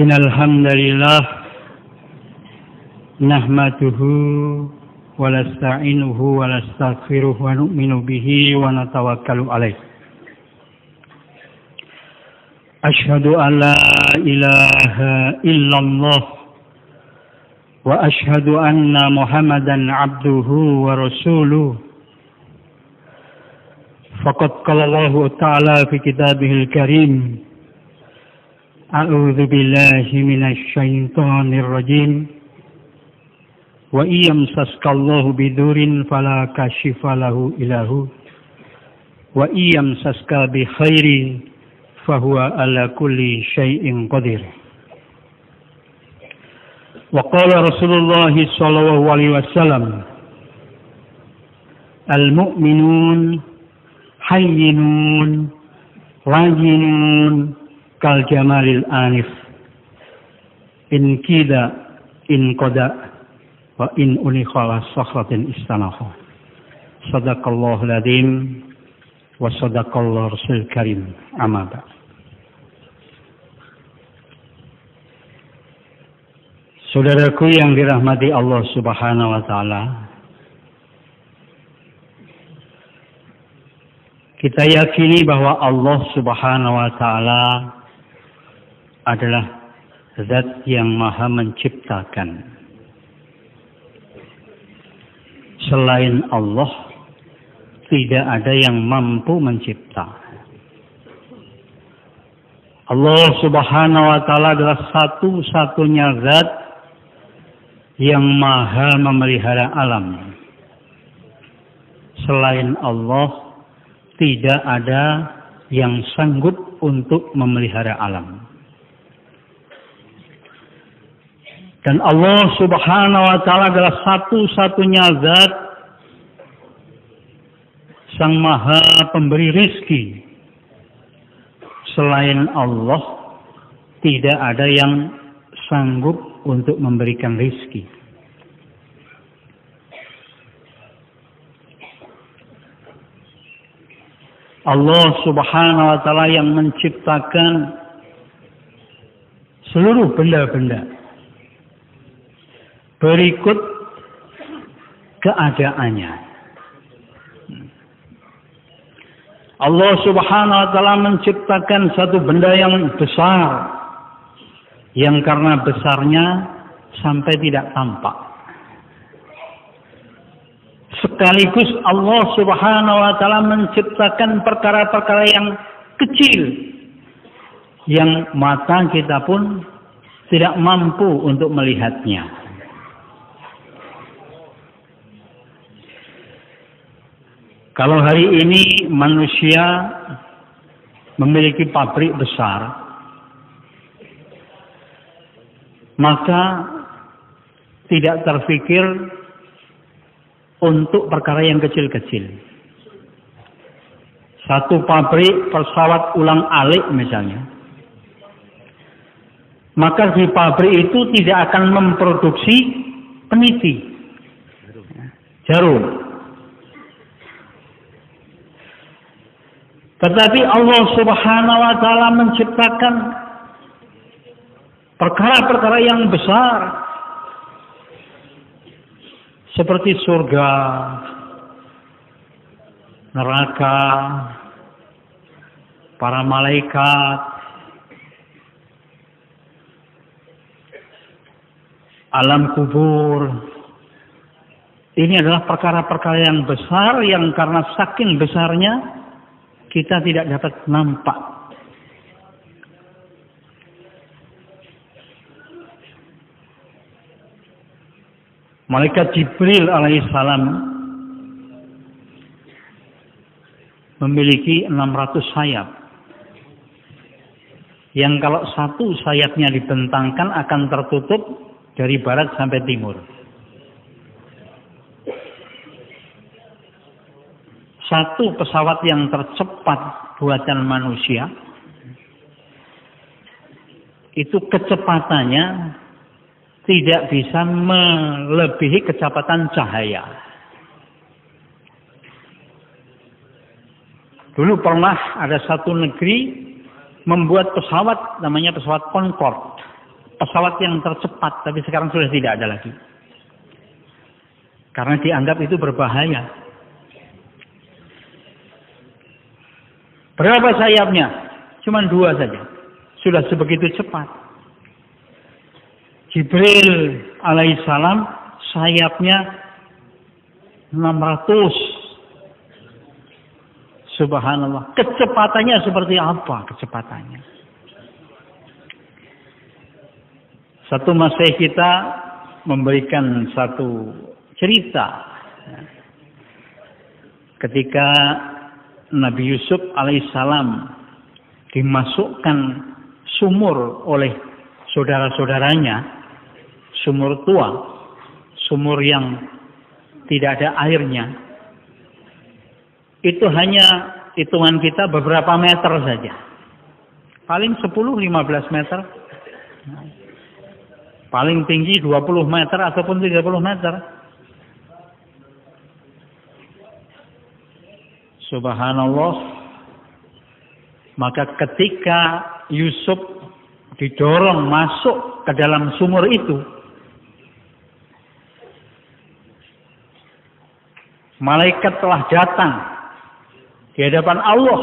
Innal hamdalillah nahmaduhu wa nasta'inuhu wa nastaghfiruh wa nu'minu bihi wa natawakkalu alaih. Asyhadu an la ilaha illallah wa asyhadu anna Muhammadan abduhu wa rasuluh. Faqad qala Allah ta'ala fi kitabihil karim. A'udzu billahi minasy syaithanir rajim. Wa iyamsaskallahu bidurin fala kashifa lahu ilahu. Wa iyamsaska bi khairi fahuwa ala kulli syai'in qadir. Wa qala Rasulullah sallallahu alaihi wasallam, al-mu'minun hayyinun rajinun kal jamalil anif, in kida in qada wa in unikhala sakhratin istanaha. Sadaqallahu ladhim wa sadaqallahu rasul karim. Amma ba'd. Saudaraku yang dirahmati Allah Subhanahu wa taala, kita yakini bahwa Allah Subhanahu wa taala adalah zat yang maha menciptakan. Selain Allah, tidak ada yang mampu mencipta. Allah Subhanahu wa taala adalah satu-satunya zat yang maha memelihara alam. Selain Allah, tidak ada yang sanggup untuk memelihara alam. Dan Allah Subhanahu wa taala adalah satu-satunya zat Sang Maha Pemberi rizki. Selain Allah, tidak ada yang sanggup untuk memberikan rizki. Allah Subhanahu wa taala yang menciptakan seluruh benda-benda. Berikut keadaannya. Allah Subhanahu wa taala menciptakan satu benda yang besar, yang karena besarnya sampai tidak tampak. Sekaligus Allah Subhanahu wa taala menciptakan perkara-perkara yang kecil, yang mata kita pun tidak mampu untuk melihatnya. Kalau hari ini manusia memiliki pabrik besar, maka tidak terfikir untuk perkara yang kecil-kecil. Satu pabrik pesawat ulang-alik misalnya, maka di pabrik itu tidak akan memproduksi peniti, jarum. Tetapi Allah Subhanahu wa taala menciptakan perkara-perkara yang besar seperti surga, neraka, para malaikat, alam kubur. Ini adalah perkara-perkara yang besar yang karena saking besarnya kita tidak dapat nampak. Malaikat Jibril alaihissalam memiliki 600 sayap. Yang kalau satu sayapnya dibentangkan akan tertutup dari barat sampai timur. Satu pesawat yang tercepat buatan manusia, itu kecepatannya tidak bisa melebihi kecepatan cahaya. Dulu pernah ada satu negeri membuat pesawat namanya pesawat Concorde. pesawat yang tercepat, tapi sekarang sudah tidak ada lagi. Karena dianggap itu berbahaya. Berapa sayapnya? Cuma 2 saja. Sudah sebegitu cepat. Jibril alaihissalam sayapnya 600. Subhanallah. Kecepatannya seperti apa kecepatannya? Satu masih kita memberikan satu cerita. Ketika Nabi Yusuf alaihissalam dimasukkan sumur oleh saudara-saudaranya, sumur tua, sumur yang tidak ada airnya, itu hanya hitungan kita beberapa meter saja. Paling 10-15 meter. Paling tinggi 20 meter ataupun 30 meter. Subhanallah. Maka ketika Yusuf didorong masuk ke dalam sumur itu, malaikat telah datang di hadapan Allah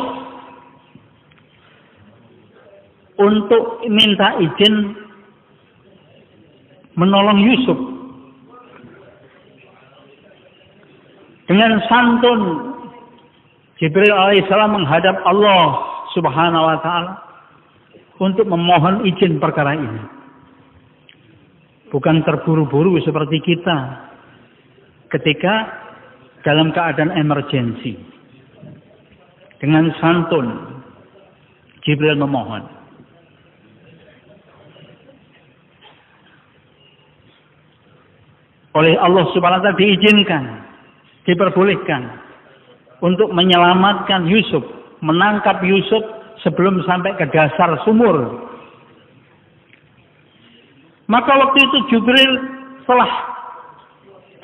untuk minta izin menolong Yusuf. Dengan santun Jibril alaihissalam menghadap Allah subhanahu wa ta'ala untuk memohon izin perkara ini. Bukan terburu-buru seperti kita ketika dalam keadaan emergensi. Dengan santun Jibril memohon. Oleh Allah subhanahu wa ta'ala diizinkan, diperbolehkan untuk menyelamatkan Yusuf, menangkap Yusuf sebelum sampai ke dasar sumur. Maka waktu itu Jibril telah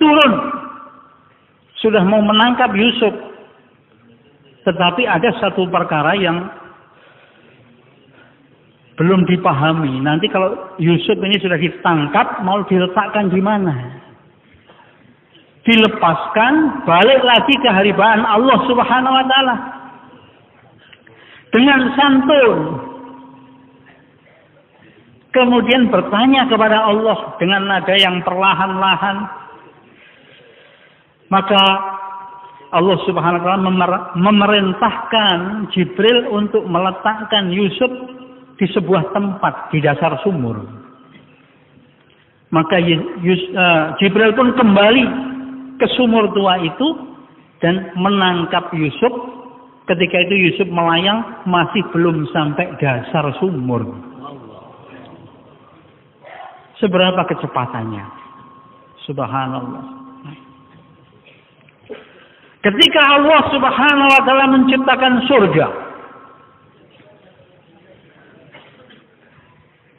turun, sudah mau menangkap Yusuf. Tetapi ada satu perkara yang belum dipahami. Nanti kalau Yusuf ini sudah ditangkap, mau diletakkan di mana? Dilepaskan, balik lagi ke haribaan Allah subhanahu wa ta'ala. Dengan santun. Kemudian bertanya kepada Allah dengan nada yang perlahan-lahan. Maka Allah subhanahu wa ta'ala memerintahkan Jibril untuk meletakkan Yusuf di sebuah tempat di dasar sumur. Maka Jibril pun kembali ke sumur tua itu dan menangkap Yusuf. Ketika itu Yusuf melayang masih belum sampai dasar sumur. Seberapa kecepatannya? Subhanallah. Ketika Allah subhanahu wa ta'ala menciptakan surga,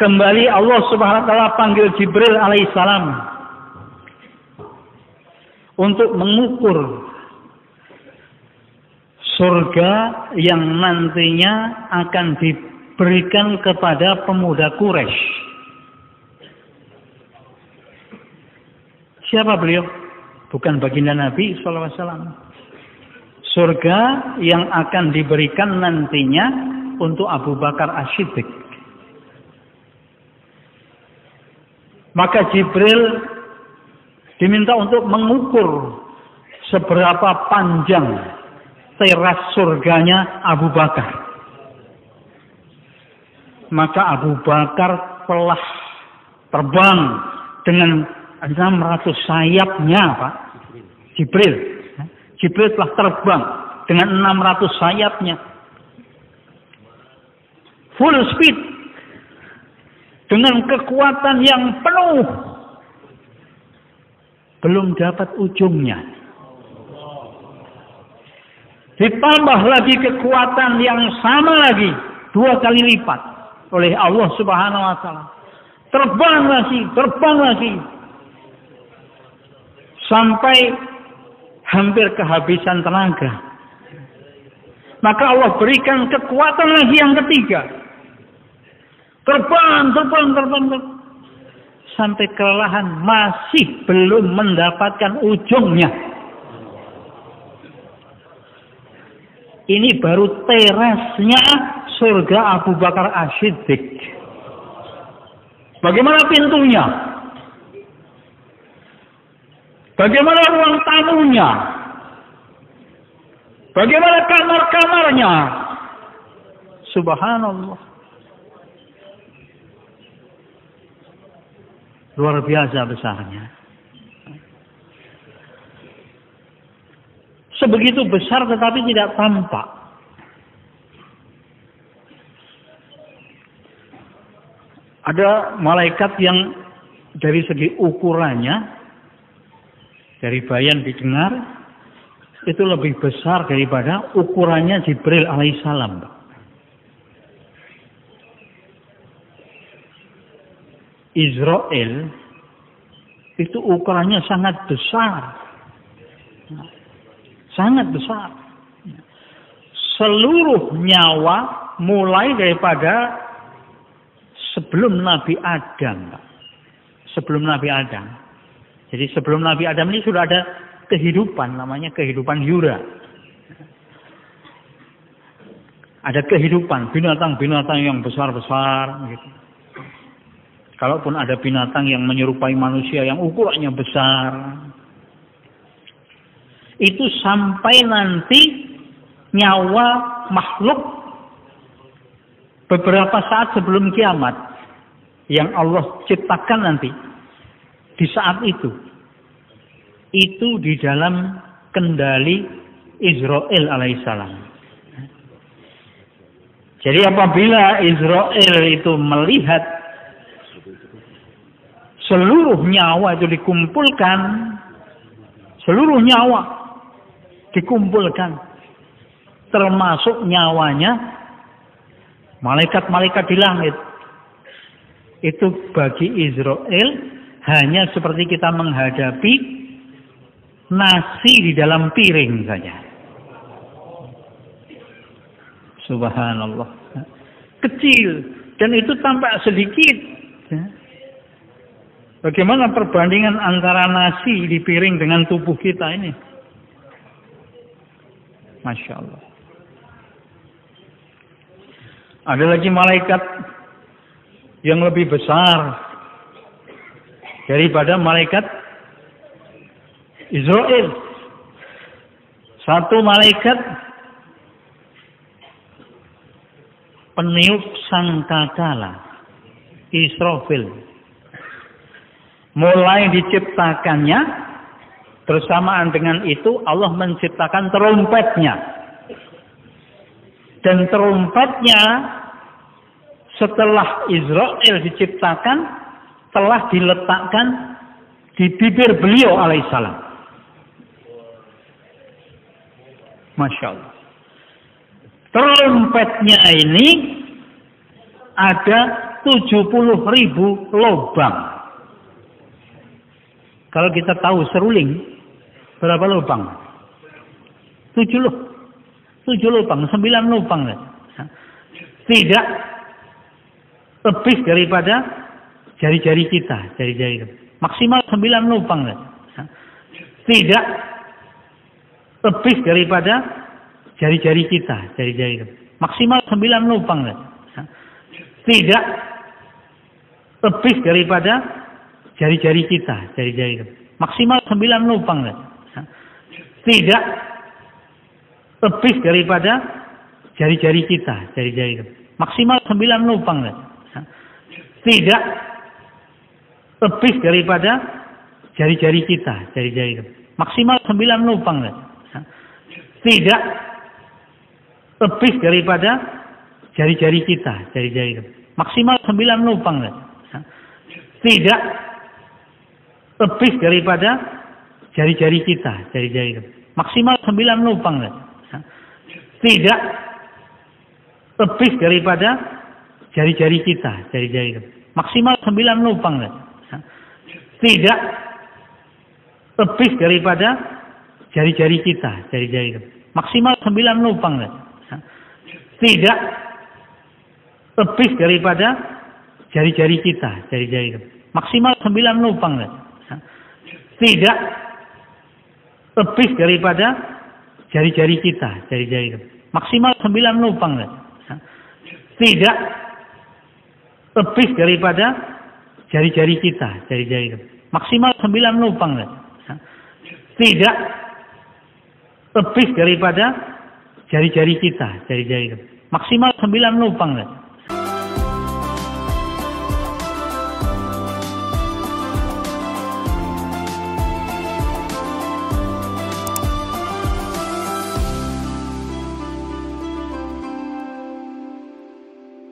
kembali Allah subhanahu wa ta'ala panggil Jibril alaihissalam untuk mengukur surga yang nantinya akan diberikan kepada pemuda Quraisy. Siapa beliau? Bukan baginda Nabi SAW. Surga yang akan diberikan nantinya untuk Abu Bakar As-Siddiq. Maka Jibril diminta untuk mengukur seberapa panjang teras surganya Abu Bakar. Maka Abu Bakar telah terbang dengan 600 sayapnya, Pak. Jibril telah terbang dengan 600 sayapnya. Full speed. Dengan kekuatan yang penuh. Belum dapat ujungnya. Ditambah lagi kekuatan yang sama lagi. 2 kali lipat. Oleh Allah subhanahu wa ta'ala. Terbang lagi. Sampai hampir kehabisan tenaga. Maka Allah berikan kekuatan lagi yang ketiga. Terbang. sampai kelelahan masih belum mendapatkan ujungnya. Ini baru terasnya surga Abu Bakar As-Siddiq. Bagaimana pintunya? Bagaimana ruang tamunya? Bagaimana kamar-kamarnya? Subhanallah. Luar biasa besarnya. Sebegitu besar tetapi tidak tampak. Ada malaikat yang dari segi ukurannya, dari bayan didengar, itu lebih besar daripada ukurannya Jibril alaihissalam. Israel itu ukurannya sangat besar. Sangat besar. Seluruh nyawa mulai daripada sebelum Nabi Adam. Sebelum Nabi Adam. Jadi sebelum Nabi Adam ini sudah ada kehidupan, namanya kehidupan Yura. Ada kehidupan, binatang-binatang yang besar-besar. Gitu. Kalaupun ada binatang yang menyerupai manusia yang ukurannya besar. Itu sampai nanti nyawa makhluk beberapa saat sebelum kiamat yang Allah ciptakan nanti di saat itu di dalam kendali Israel alaihissalam. Jadi apabila Israel itu melihat seluruh nyawa itu dikumpulkan, seluruh nyawa dikumpulkan, termasuk nyawanya malaikat-malaikat di langit. Itu bagi Israel hanya seperti kita menghadapi nasi di dalam piring saja. Subhanallah. Kecil. Dan itu tampak sedikit. Bagaimana perbandingan antara nasi di piring dengan tubuh kita ini? Masya Allah. Ada lagi malaikat yang lebih besar daripada malaikat Israel. Satu malaikat peniup sangkakala, Israfil. Mulai diciptakannya, bersamaan dengan itu Allah menciptakan terompetnya. Dan terompetnya setelah Israel diciptakan telah diletakkan di bibir beliau alaihissalam. Masya Allah. Terompetnya ini ada 70.000 lubang. Kalau kita tahu seruling, berapa lubang? 7 lubang, 9 lubang. Tidak lebih daripada jari-jari kita, jari-jari. Maksimal 9 lubang. Tidak lebih daripada jari-jari kita, jari-jari. Maksimal 9 lubang. Tidak lebih daripada jari-jari kita, jari-jari. Maksimal 9 lubang. Tidak lebih daripada jari-jari kita, jari-jari. Maksimal 9 lubang. Tidak lebih daripada jari-jari kita, jari-jari. Maksimal 9 lubang. Tidak lebih daripada jari-jari kita, jari-jari. Maksimal 9 lubang. Tidak lebih daripada jari-jari kita, jari-jari. Maksimal 9 lubang. Tidak lebih daripada jari-jari kita, jari-jari. Maksimal 9 lubang. Tidak lebih daripada jari-jari kita, jari-jari. Maksimal 9 lubang. Tidak lebih daripada jari-jari kita, jari-jari. Maksimal 9 lubang. Tidak lebih daripada jari-jari kita. Jari-jari. Maksimal 9 lubang. Tidak lebih daripada jari-jari kita. Jari-jari. Maksimal 9 lubang. Tidak lebih daripada jari-jari kita. Jari-jari. Maksimal 9 lubang.